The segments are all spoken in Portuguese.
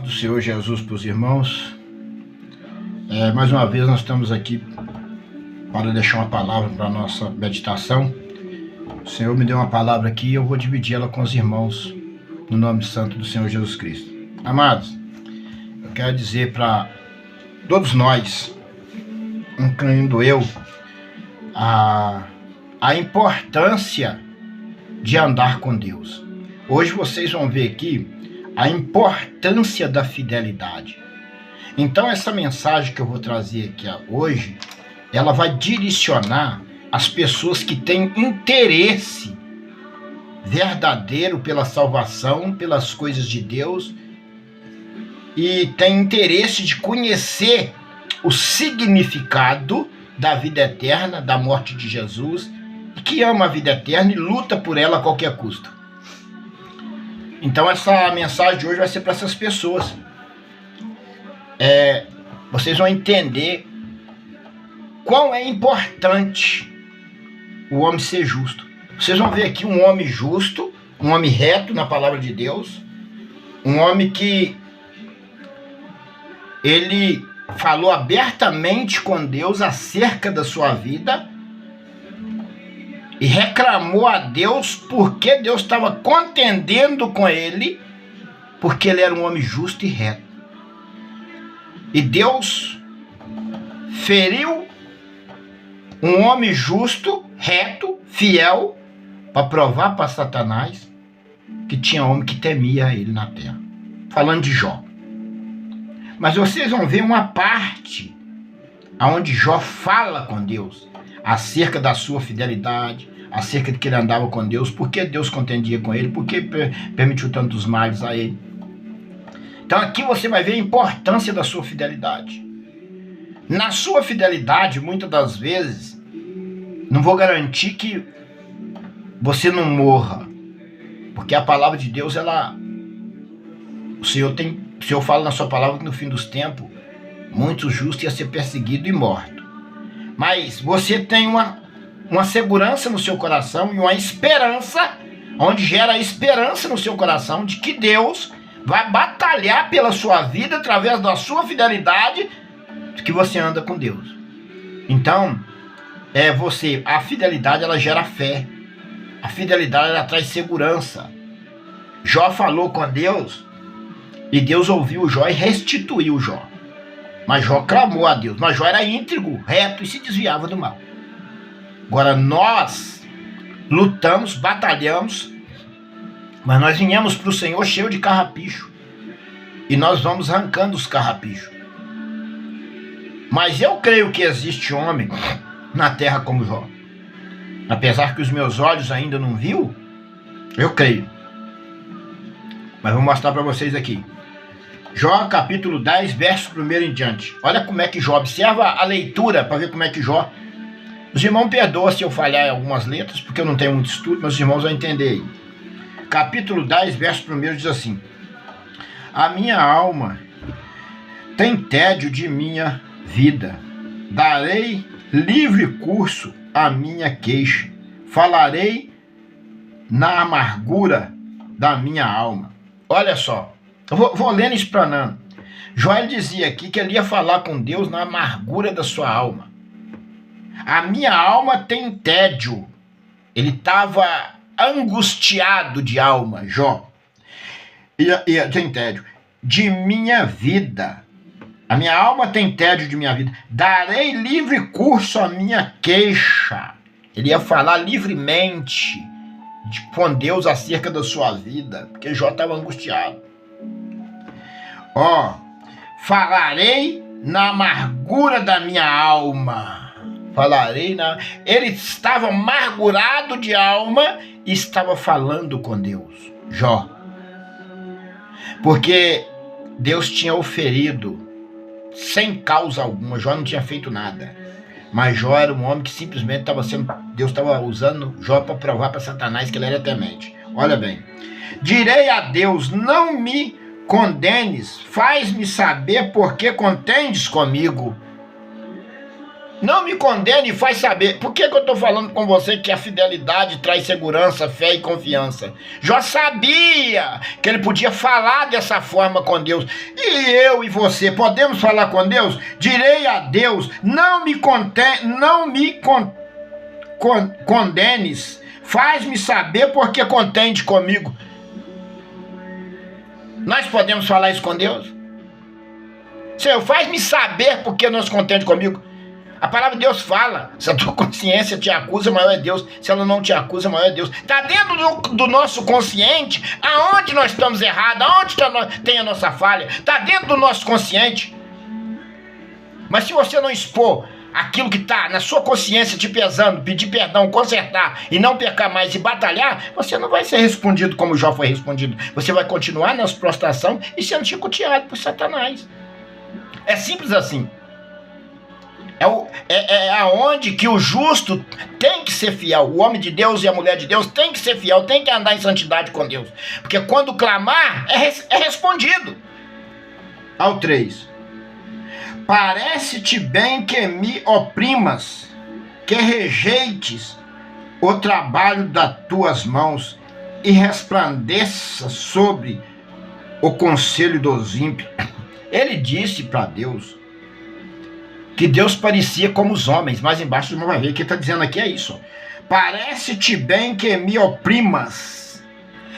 Do Senhor Jesus para os irmãos. Mais uma vez nós estamos aqui para deixar uma palavra para a nossa meditação. O Senhor me deu uma palavra aqui e eu vou dividir ela com os irmãos no nome santo do Senhor Jesus Cristo. Amados, eu quero dizer para todos nós, incluindo eu, a importância de andar com Deus. Hoje vocês vão ver aqui a importância da fidelidade. Então essa mensagem que eu vou trazer aqui hoje, ela vai direcionar as pessoas que têm interesse verdadeiro pela salvação, pelas coisas de Deus, e têm interesse de conhecer o significado da vida eterna, da morte de Jesus, e que ama a vida eterna e luta por ela a qualquer custo. Então essa mensagem de hoje vai ser para essas pessoas. Vocês vão entender quão é importante o homem ser justo. Vocês vão ver aqui um homem justo, um homem reto na palavra de Deus, um homem que ele falou abertamente com Deus acerca da sua vida e reclamou a Deus porque Deus estava contendendo com ele, porque ele era um homem justo e reto. E Deus feriu um homem justo, reto, fiel, para provar para Satanás que tinha homem que temia ele na terra. Falando de Jó. Mas vocês vão ver uma parte onde Jó fala com Deus acerca da sua fidelidade, acerca de que ele andava com Deus, porque Deus contendia com ele, porque permitiu tantos males a ele. Então aqui você vai ver a importância da sua fidelidade. Na sua fidelidade, muitas das vezes, não vou garantir que você não morra, porque a palavra de Deus, o Senhor fala na sua palavra que no fim dos tempos, muitos justos iam ser perseguidos e mortos. Mas você tem uma segurança no seu coração e uma esperança, onde gera a esperança no seu coração de que Deus vai batalhar pela sua vida através da sua fidelidade, de que você anda com Deus. Então, a fidelidade ela gera fé. A fidelidade ela traz segurança. Jó falou com Deus e Deus ouviu Jó e restituiu Jó. Mas Jó clamou a Deus. Mas Jó era íntegro, reto e se desviava do mal. Agora nós lutamos, batalhamos, mas nós viemos para o Senhor cheio de carrapicho. E nós vamos arrancando os carrapichos. Mas eu creio que existe homem na terra como Jó. Apesar que os meus olhos ainda não viu, eu creio. Mas vou mostrar para vocês aqui. Jó capítulo 10, verso 1 em diante. Olha como é que Jó, observa a leitura para ver como é que Jó. Os irmãos perdoam se eu falhar em algumas letras, porque eu não tenho muito estudo, mas os irmãos vão entender aí. Capítulo 10, verso 1 diz assim: a minha alma tem tédio de minha vida, darei livre curso à minha queixa, falarei na amargura da minha alma. Olha só, eu vou lendo e explanando. Jó dizia aqui que ele ia falar com Deus na amargura da sua alma. A minha alma tem tédio. Ele estava angustiado de alma, Jó. E tem tédio de minha vida. A minha alma tem tédio de minha vida. Darei livre curso à minha queixa. Ele ia falar livremente com Deus acerca da sua vida, porque Jó estava angustiado. Falarei na amargura da minha alma. Ele estava amargurado de alma e estava falando com Deus, Jó. Porque Deus tinha oferido sem causa alguma. Jó não tinha feito nada. Mas Jó era um homem que simplesmente Deus estava usando Jó para provar para Satanás que ele era temente. Olha bem. Direi a Deus, não me condenes, faz-me saber por que contendes comigo. Não me condene e faz saber. Por que eu estou falando com você que a fidelidade traz segurança, fé e confiança? Jó sabia que ele podia falar dessa forma com Deus. E eu e você podemos falar com Deus? Direi a Deus, não me condenes, faz-me saber porque contende comigo. Nós podemos falar isso com Deus? Senhor, faz-me saber porque não se contende comigo. A palavra de Deus fala, se a tua consciência te acusa, maior é Deus. Se ela não te acusa, maior é Deus. Está dentro do nosso consciente, aonde nós estamos errados, aonde tem a nossa falha. Está dentro do nosso consciente. Mas se você não expor aquilo que está na sua consciência te pesando, pedir perdão, consertar e não pecar mais e batalhar, você não vai ser respondido como Jó foi respondido. Você vai continuar na prostração e sendo chicoteado por Satanás. É simples assim. É aonde que o justo tem que ser fiel. O homem de Deus e a mulher de Deus tem que ser fiel, tem que andar em santidade com Deus. Porque quando clamar, é respondido. Ao 3. Parece-te bem que me oprimas, que rejeites o trabalho das tuas mãos e resplandeça sobre o conselho dos ímpios. Ele disse para Deus que Deus parecia como os homens, mas embaixo não vai ver, o que está dizendo aqui é isso. Parece-te bem que me oprimas.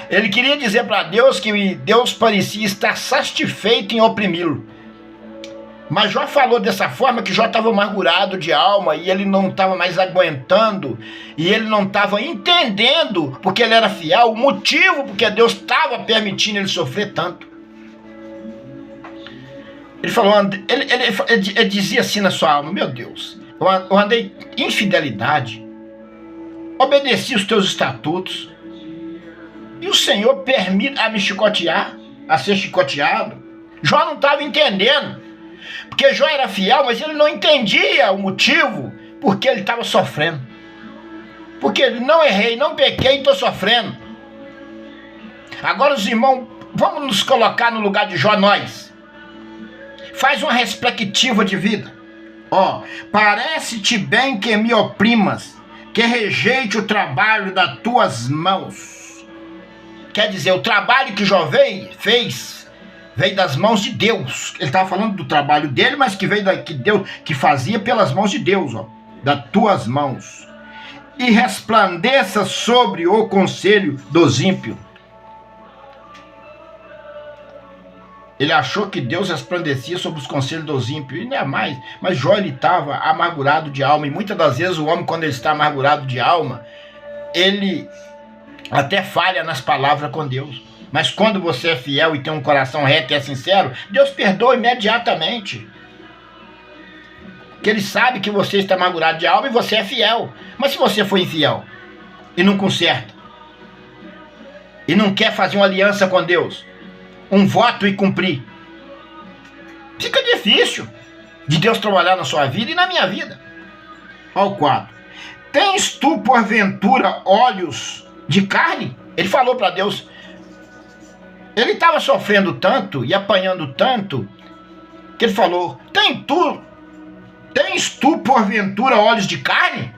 Ele queria dizer para Deus que Deus parecia estar satisfeito em oprimi-lo. Mas Jó falou dessa forma que Jó estava amargurado de alma e ele não estava mais aguentando e ele não estava entendendo, porque ele era fiel, o motivo porque Deus estava permitindo ele sofrer tanto. Ele falou, ele dizia assim na sua alma, meu Deus, eu andei em infidelidade, obedeci os teus estatutos, e o Senhor permite a me chicotear, a ser chicoteado. Jó não estava entendendo, porque Jó era fiel, mas ele não entendia o motivo porque ele estava sofrendo. Porque ele não errei, não pequei, estou sofrendo. Agora os irmãos, vamos nos colocar no lugar de Jó, nós. Faz uma perspectiva de vida. Parece-te bem que me oprimas, que rejeite o trabalho das tuas mãos. Quer dizer, o trabalho que Jó fez veio das mãos de Deus. Ele estava falando do trabalho dele, mas que veio que Deus, que fazia pelas mãos de Deus, das tuas mãos. E resplandeça sobre o conselho dos ímpios. Ele achou que Deus resplandecia sobre os conselhos dos ímpios, e não é mais. Mas Jó, ele estava amargurado de alma, e muitas das vezes o homem, quando ele está amargurado de alma, ele até falha nas palavras com Deus. Mas quando você é fiel e tem um coração reto e é sincero, Deus perdoa imediatamente. Porque ele sabe que você está amargurado de alma e você é fiel. Mas se você for infiel e não conserta, e não quer fazer uma aliança com Deus, um voto e cumprir, fica difícil de Deus trabalhar na sua vida e na minha vida. Ao 4. Tens tu porventura olhos de carne? Ele falou para Deus. Ele estava sofrendo tanto e apanhando tanto que ele falou: tens tu porventura olhos de carne?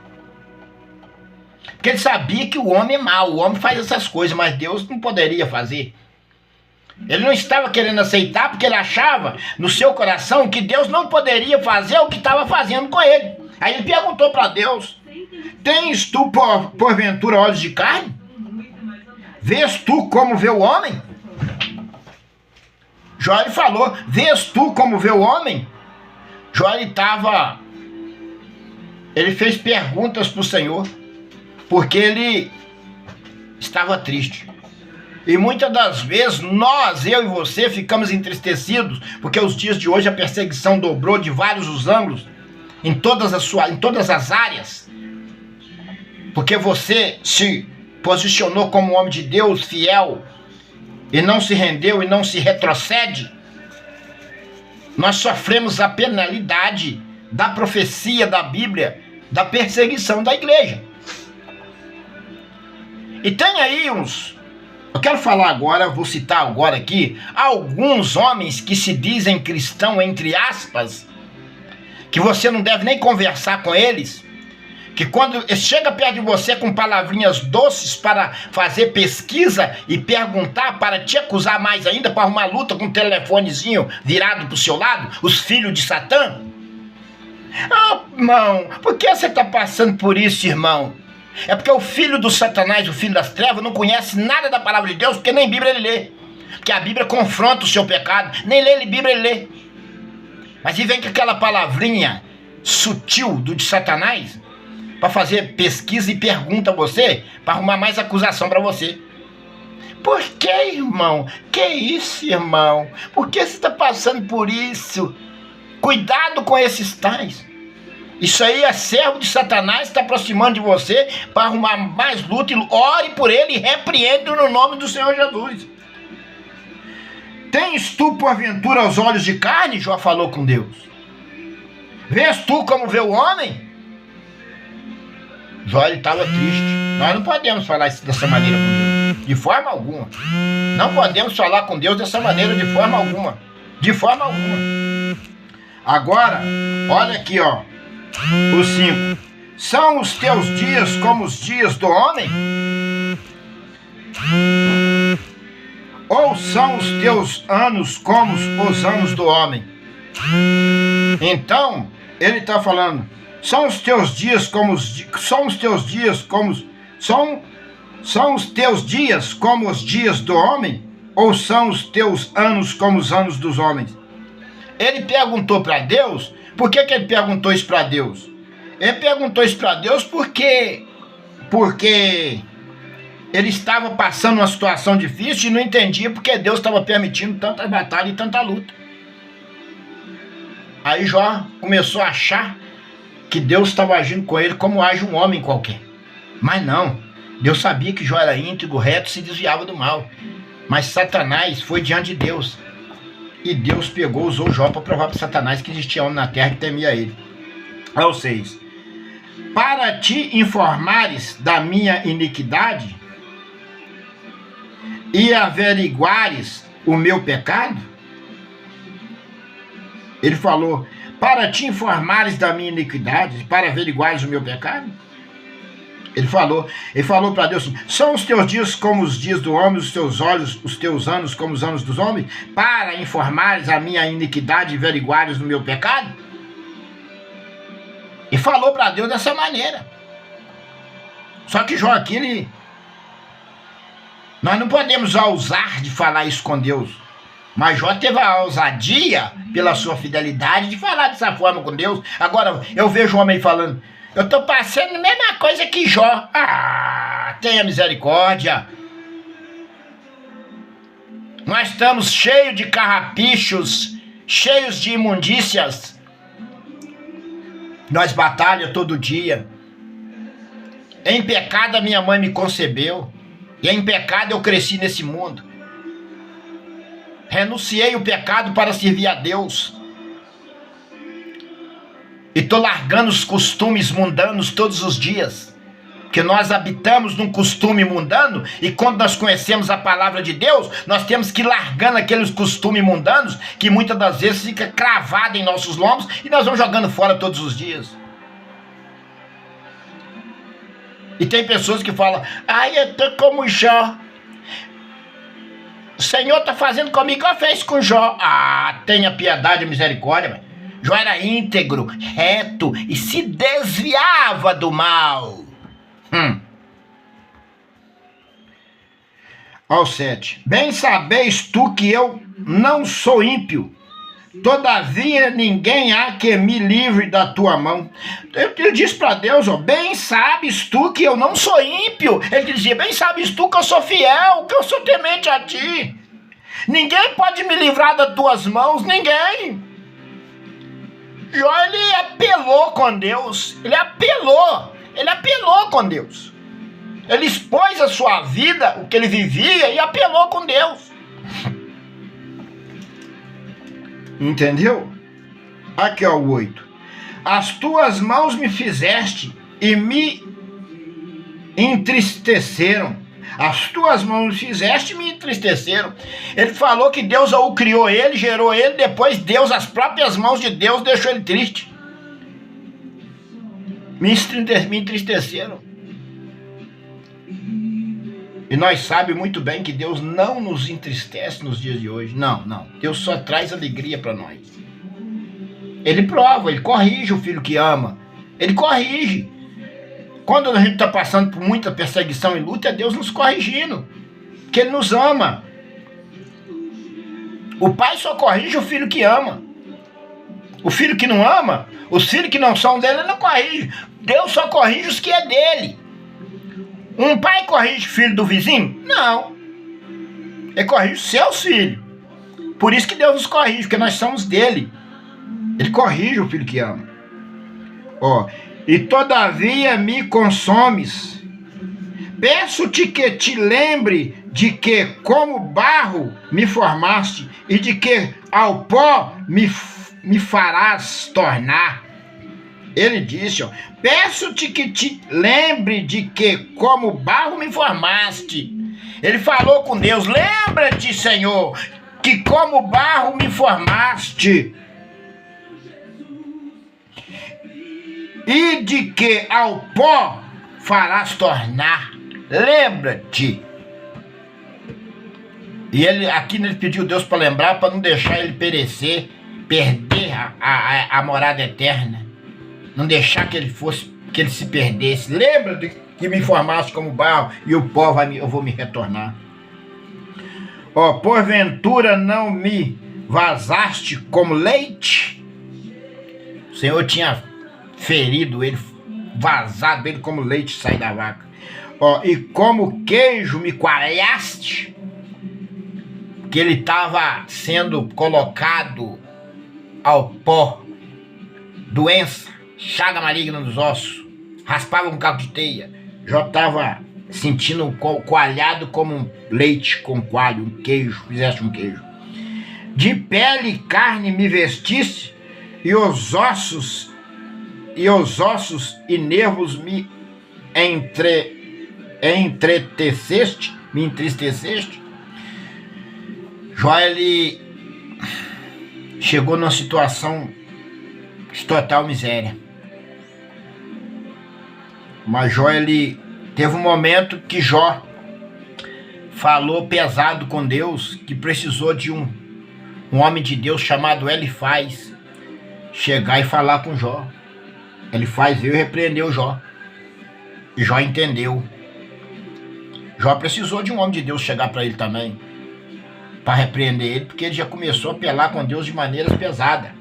Porque ele sabia que o homem é mau, o homem faz essas coisas, mas Deus não poderia fazer. Ele não estava querendo aceitar porque ele achava no seu coração que Deus não poderia fazer o que estava fazendo com ele. Aí ele perguntou para Deus: tens tu porventura olhos de carne? Vês tu como vê o homem? Jó, ele falou: vês tu como vê o homem? Jó, ele fez perguntas para o Senhor porque ele estava triste. E muitas das vezes eu e você ficamos entristecidos porque os dias de hoje a perseguição dobrou de vários os ângulos, em todas as áreas. Porque você se posicionou como um homem de Deus fiel e não se rendeu e não se retrocede. Nós sofremos a penalidade da profecia da Bíblia, da perseguição da igreja. E tem aí eu quero falar agora, vou citar agora aqui, alguns homens que se dizem cristãos, entre aspas, que você não deve nem conversar com eles, que quando chega perto de você com palavrinhas doces para fazer pesquisa e perguntar, para te acusar mais ainda, para arrumar luta com um telefonezinho virado para o seu lado, os filhos de Satã. Ah, irmão, por que você está passando por isso, irmão? É porque o filho do Satanás, o filho das trevas, não conhece nada da palavra de Deus, porque nem Bíblia ele lê. Porque a Bíblia confronta o seu pecado, nem lê ele Bíblia ele lê. Mas e vem com aquela palavrinha sutil do de Satanás, para fazer pesquisa e pergunta a você, para arrumar mais acusação para você. Por que, irmão? Que isso, irmão? Por que você está passando por isso? Cuidado com esses tais. Isso aí é servo de Satanás, está aproximando de você para arrumar mais luta. Ore por ele e repreende no nome do Senhor Jesus. Tens tu, porventura, os olhos de carne? Jó falou com Deus. Vês tu como vê o homem? Jó estava triste. Nós não podemos falar dessa maneira com Deus, de forma alguma. Não podemos falar com Deus dessa maneira de forma alguma. De forma alguma. Agora, olha aqui, ó. O 5. São os teus dias como os dias do homem? Ou são os teus anos como os anos do homem? Então, ele está falando, são os teus dias como os dias do homem? Ou são os teus anos como os anos dos homens? Ele perguntou para Deus. Por que ele perguntou isso para Deus? Ele perguntou isso para Deus porque ele estava passando uma situação difícil e não entendia porque Deus estava permitindo tanta batalha e tanta luta. Aí Jó começou a achar que Deus estava agindo com ele como age um homem qualquer. Mas não, Deus sabia que Jó era íntegro, reto, se desviava do mal. Mas Satanás foi diante de Deus. E Deus usou Jó para provar para Satanás que existia homem na terra que temia ele. Ao 6. Para te informares da minha iniquidade e averiguares o meu pecado? Ele falou, para te informares da minha iniquidade, para averiguares o meu pecado? Ele falou para Deus assim, são os teus dias como os dias do homem, os teus olhos, os teus anos como os anos dos homens, para informares a minha iniquidade e averiguares o meu pecado? E falou para Deus dessa maneira. Só que Jó aqui, nós não podemos ousar de falar isso com Deus. Mas Jó teve a ousadia, pela sua fidelidade, de falar dessa forma com Deus. Agora, eu vejo um homem falando, eu estou passando a mesma coisa que Jó. Ah, tenha misericórdia. Nós estamos cheios de carrapichos, cheios de imundícias. Nós batalhamos todo dia. Em pecado a minha mãe me concebeu. E em pecado eu cresci nesse mundo. Renunciei o pecado para servir a Deus. E estou largando os costumes mundanos todos os dias. Porque nós habitamos num costume mundano. E quando nós conhecemos a palavra de Deus, nós temos que ir largando aqueles costumes mundanos que muitas das vezes fica cravado em nossos lombos. E nós vamos jogando fora todos os dias. E tem pessoas que falam, ai, eu tô como Jó. O Senhor está fazendo comigo igual fez com Jó. Ah, tenha piedade e misericórdia, mãe. Jó era íntegro, reto e se desviava do mal. Ao 7. Bem sabes tu que eu não sou ímpio, todavia ninguém há que me livre da tua mão. Ele disse para Deus, ó, bem sabes tu que eu não sou ímpio. Ele dizia, bem sabes tu que eu sou fiel, que eu sou temente a ti. Ninguém pode me livrar das tuas mãos, ninguém. Jó, ele apelou com Deus, ele apelou com Deus. Ele expôs a sua vida, o que ele vivia, e apelou com Deus. Entendeu? Aqui ó, o 8. As tuas mãos me fizeste e me entristeceram. As tuas mãos me fizeste e me entristeceram. Ele falou que Deus o criou ele, gerou ele, depois Deus, as próprias mãos de Deus deixou ele triste. Me entristeceram. E nós sabemos muito bem que Deus não nos entristece nos dias de hoje. Não. Deus só traz alegria para nós. Ele prova, ele corrige o filho que ama. Ele corrige. Quando a gente está passando por muita perseguição e luta, é Deus nos corrigindo. Porque Ele nos ama. O pai só corrige o filho que ama. O filho que não ama, os filhos que não são dele, ele não corrige. Deus só corrige os que é dele. Um pai corrige o filho do vizinho? Não. Ele corrige os seus filhos. Por isso que Deus nos corrige, porque nós somos dele. Ele corrige o filho que ama. E todavia me consomes. Peço-te que te lembre de que como barro me formaste e de que ao pó me farás tornar. Ele disse, peço-te que te lembre de que como barro me formaste. Ele falou com Deus, lembra-te, Senhor, que como barro me formaste. E de que ao pó farás tornar. Lembra-te. E ele pediu Deus para lembrar, para não deixar ele perecer, perder a morada eterna. Não deixar que ele se perdesse. Lembra de que me formaste como barro e o pó eu vou me retornar. Porventura não me vazaste como leite? O Senhor tinha ferido ele, vazado ele como leite sai da vaca. E como queijo me coalhaste? Que ele estava sendo colocado ao pó, doença, chaga maligna nos ossos, raspava um cabo de teia, já estava sentindo coalhado como um leite com coalho, um queijo, fizeste um queijo. De pele e carne me vestiste, e os ossos e nervos me me entristeceste. Jó, ele chegou numa situação de total miséria. Mas Jó, ele teve um momento que Jó falou pesado com Deus, que precisou de um homem de Deus chamado Elifaz chegar e falar com Jó. Elifaz veio e repreendeu Jó. E Jó entendeu. Jó precisou de um homem de Deus chegar para ele também, para repreender ele, porque ele já começou a apelar com Deus de maneiras pesadas.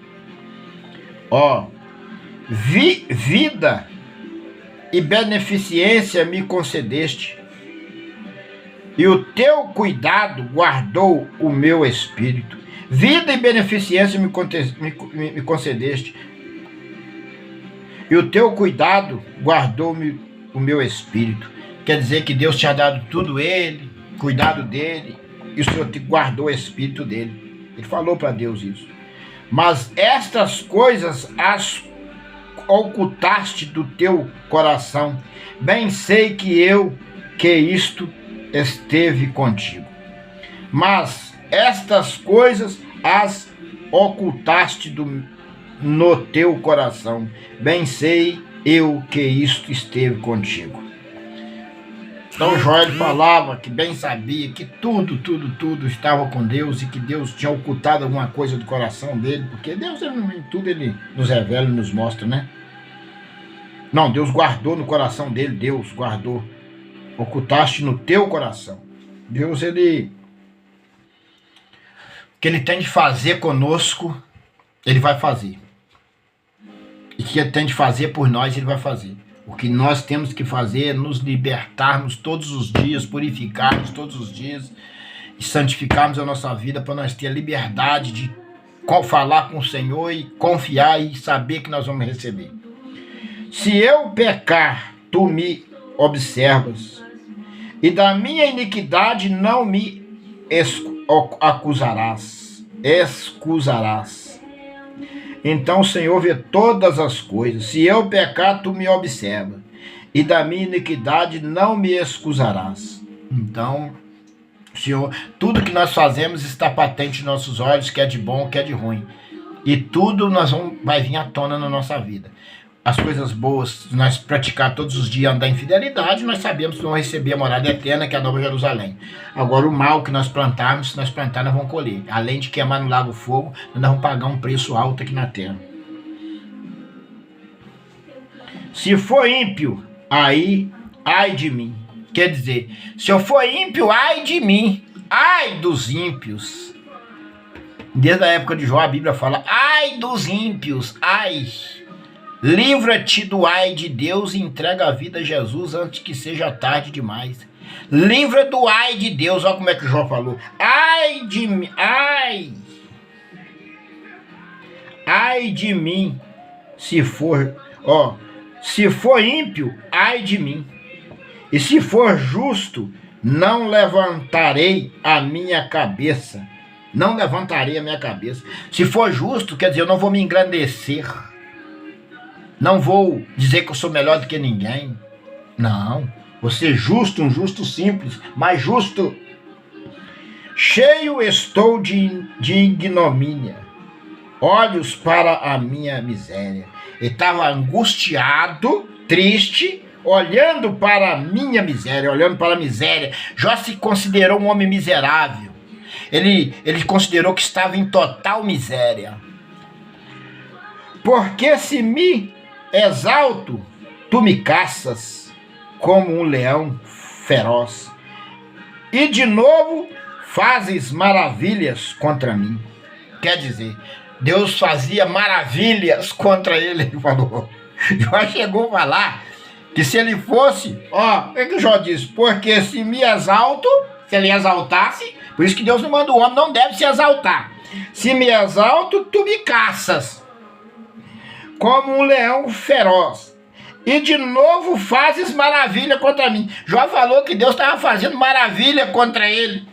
Vida e beneficência me concedeste, e o teu cuidado guardou o meu espírito. Vida e beneficência me concedeste, e o teu cuidado guardou-me o meu espírito. Quer dizer que Deus tinha dado tudo ele, cuidado dele, e o Senhor te guardou o espírito dele. Ele falou para Deus isso. Mas estas coisas as ocultaste do teu coração. Bem sei que isto esteve contigo. Mas estas coisas as ocultaste no teu coração. Bem sei que isto esteve contigo. Então Jó, ele falava que bem sabia que tudo estava com Deus e que Deus tinha ocultado alguma coisa do coração dele, porque Deus, tudo ele nos revela e nos mostra, né? Não, Deus guardou no coração dele, Deus guardou. Ocultaste no teu coração. Deus, o que ele tem de fazer conosco, ele vai fazer. E o que ele tem de fazer por nós, ele vai fazer. O que nós temos que fazer é nos libertarmos todos os dias, purificarmos todos os dias e santificarmos a nossa vida para nós ter a liberdade de falar com o Senhor e confiar e saber que nós vamos receber. Se eu pecar, tu me observas, e da minha iniquidade não me excusarás. Então o Senhor vê todas as coisas. Se eu pecar, tu me observa, e da minha iniquidade não me excusarás. Então, Senhor, tudo que nós fazemos está patente em nossos olhos, que é de bom, que é de ruim. E tudo vai vir à tona na nossa vida. as coisas boas, se nós praticar todos os dias, andar em fidelidade, nós sabemos que vamos receber a morada eterna, que é a Nova Jerusalém. Agora, o mal que nós plantarmos, se nós plantar, nós vamos colher. Além de queimar no lago fogo, nós vamos pagar um preço alto aqui na terra. Se for ímpio, aí, ai de mim. Quer dizer, se eu for ímpio, ai de mim. Ai dos ímpios. Desde a época de Jó, a Bíblia fala, ai dos ímpios, ai. Livra-te do ai de Deus e entrega a vida a Jesus antes que seja tarde demais. Livra do ai de Deus, olha como é que Jó falou. Ai de mim, ai. Ai de mim, se for ímpio, ai de mim. E se for justo, não levantarei a minha cabeça. Não levantarei a minha cabeça. Se for justo, quer dizer, eu não vou me engrandecer. Não vou dizer que eu sou melhor do que ninguém. Não. Vou ser justo, um justo simples, mas justo. Cheio estou de ignomínia. Olhos para a minha miséria. Ele estava angustiado, triste, olhando para a minha miséria, olhando para a miséria. Jó se considerou um homem miserável. Ele considerou que estava em total miséria. Porque se me exalto, tu me caças como um leão feroz. E de novo fazes maravilhas contra mim. Quer dizer, Deus fazia maravilhas contra ele, ele falou. Jó chegou a falar que se ele fosse, o que Jó disse? Porque se me exalto, se ele exaltasse, por isso que Deus não manda o homem, não deve se exaltar. Se me exalto, tu me caças como um leão feroz. E de novo fazes maravilha contra mim. Jó falou que Deus estava fazendo maravilha contra ele.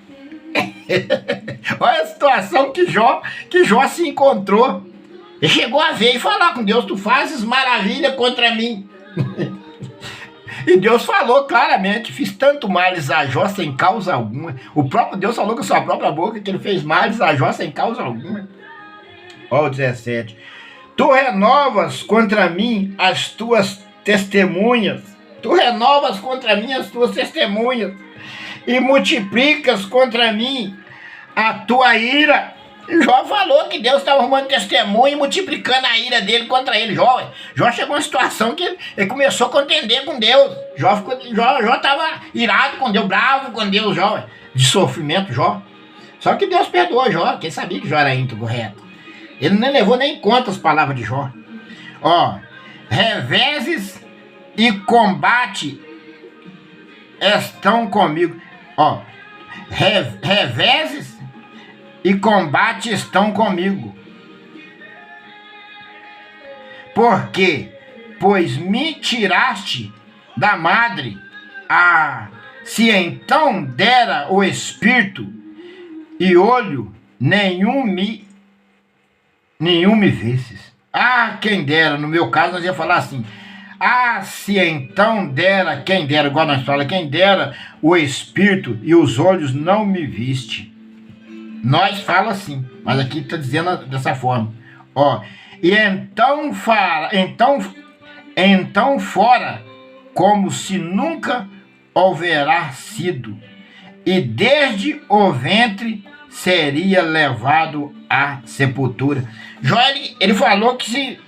Olha a situação que Jó se encontrou. Ele chegou a ver e falar com Deus, tu fazes maravilha contra mim. E Deus falou claramente, fiz tanto males a Jó sem causa alguma. O próprio Deus falou com a sua própria boca que ele fez males a Jó sem causa alguma. Olha o 17. Tu renovas contra mim as tuas testemunhas. Tu renovas contra mim as tuas testemunhas. E multiplicas contra mim a tua ira. E Jó falou que Deus estava arrumando testemunho e multiplicando a ira dele contra ele. Jó chegou a uma situação que ele começou a contender com Deus. Jó estava irado com Deus, bravo com Deus, de sofrimento, Jó. Só que Deus perdoou Jó, porque ele sabia que Jó era íntegro, reto. Ele não levou nem em conta as palavras de Jó. Reveses e combate estão comigo. Reveses e combate estão comigo. Por quê? Pois me tiraste da madre. Se então dera o espírito e olho, nenhum me vesses. Quem dera, no meu caso nós ia falar assim, se então dera, quem dera, igual nós falamos, quem dera o espírito e os olhos não me viste. Nós fala assim, mas aqui está dizendo dessa forma. E então fora, como se nunca houverá sido, e desde o ventre seria levado à sepultura. Jó, ele falou que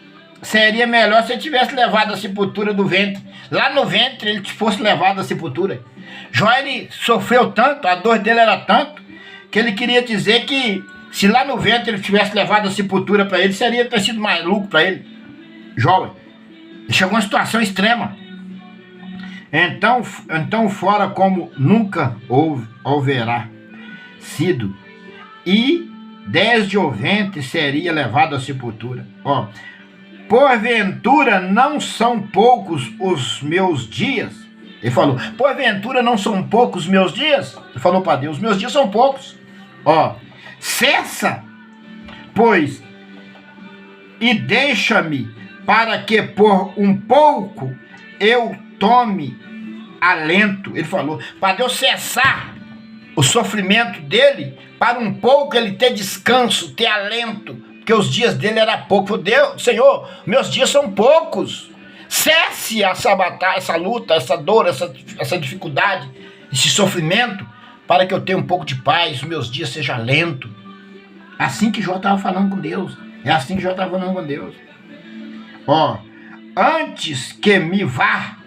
seria melhor se ele tivesse levado à sepultura do ventre. Lá no ventre ele fosse levado à sepultura. Jó, ele sofreu tanto, a dor dele era tanto, que ele queria dizer que se lá no ventre ele tivesse levado a sepultura para ele, seria ter sido mais lucro para ele. Jó, ele chegou a uma situação extrema. Então fora como nunca houverá sido, e desde o ventre seria levado à sepultura. Porventura não são poucos os meus dias. Ele falou, porventura não são poucos os meus dias? Ele falou para Deus, meus dias são poucos. Cessa, pois, e deixa-me, para que por um pouco eu tome alento. Ele falou, para Deus cessar o sofrimento dele, para um pouco ele ter descanso, ter alento, porque os dias dele eram poucos. Deus, Senhor, meus dias são poucos. Cesse essa batalha, essa luta, essa dor, essa dificuldade, esse sofrimento, para que eu tenha um pouco de paz, os meus dias sejam lentos. Assim que Jó estava falando com Deus. É assim que Jó estava falando com Deus. Ó, antes que me vá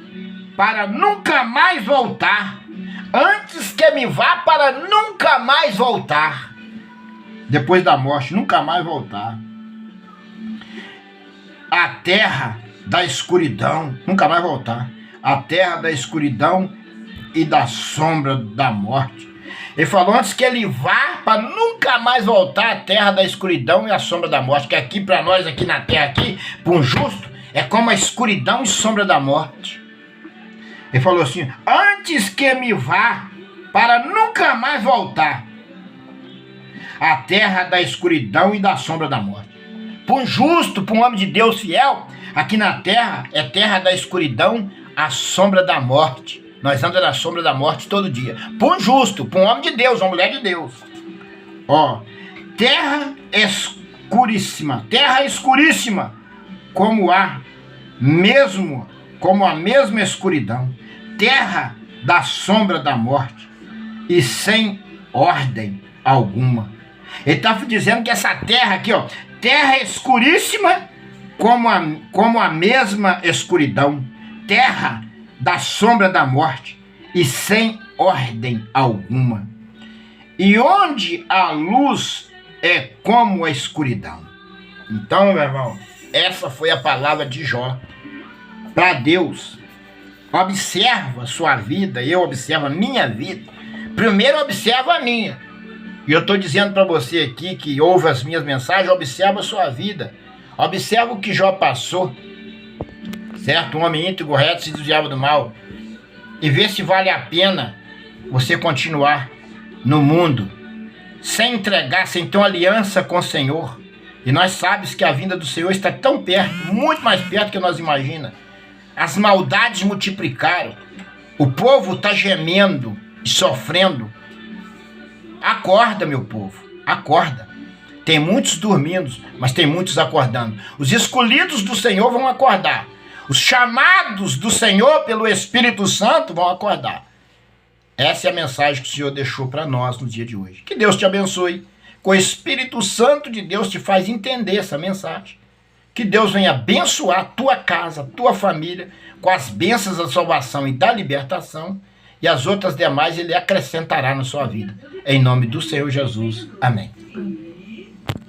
para nunca mais voltar. Antes que me vá para nunca mais voltar. Depois da morte, nunca mais voltar. A terra da escuridão, nunca mais voltar. A terra da escuridão e da sombra da morte. Ele falou antes que ele vá para nunca mais voltar à terra da escuridão e a sombra da morte. Que aqui para nós, aqui na terra, aqui, para um justo, é como a escuridão e sombra da morte. Ele falou assim, antes que me vá para nunca mais voltar à terra da escuridão e da sombra da morte. Para um justo, para um homem de Deus fiel, aqui na terra é terra da escuridão, a sombra da morte. Nós andamos na sombra da morte todo dia. Para um justo, para um homem de Deus, uma mulher de Deus. Ó, terra escuríssima, como a mesma escuridão. Terra da sombra da morte e sem ordem alguma. Ele está dizendo que essa terra aqui, ó, terra escuríssima, como a mesma escuridão. Terra da sombra da morte e sem ordem alguma. E onde a luz é como a escuridão. Então, meu irmão, essa foi a palavra de Jó para Deus. Observa a sua vida, eu observo a minha vida. Primeiro observa a minha. E eu estou dizendo para você aqui que ouve as minhas mensagens, observa a sua vida. Observa o que Jó passou. Certo? Um homem íntegro, reto, se desviava do mal. E vê se vale a pena você continuar no mundo sem entregar, sem ter uma aliança com o Senhor. E nós sabemos que a vinda do Senhor está tão perto, muito mais perto que nós imaginamos. As maldades multiplicaram. O povo está gemendo e sofrendo. Acorda, meu povo, acorda. Tem muitos dormindo, mas tem muitos acordando. Os escolhidos do Senhor vão acordar. Os chamados do Senhor pelo Espírito Santo vão acordar. Essa é a mensagem que o Senhor deixou para nós no dia de hoje. Que Deus te abençoe. Com o Espírito Santo de Deus te faz entender essa mensagem. Que Deus venha abençoar a tua casa, a tua família, com as bênçãos da salvação e da libertação. E as outras demais Ele acrescentará na sua vida. Em nome do Senhor Jesus. Amém.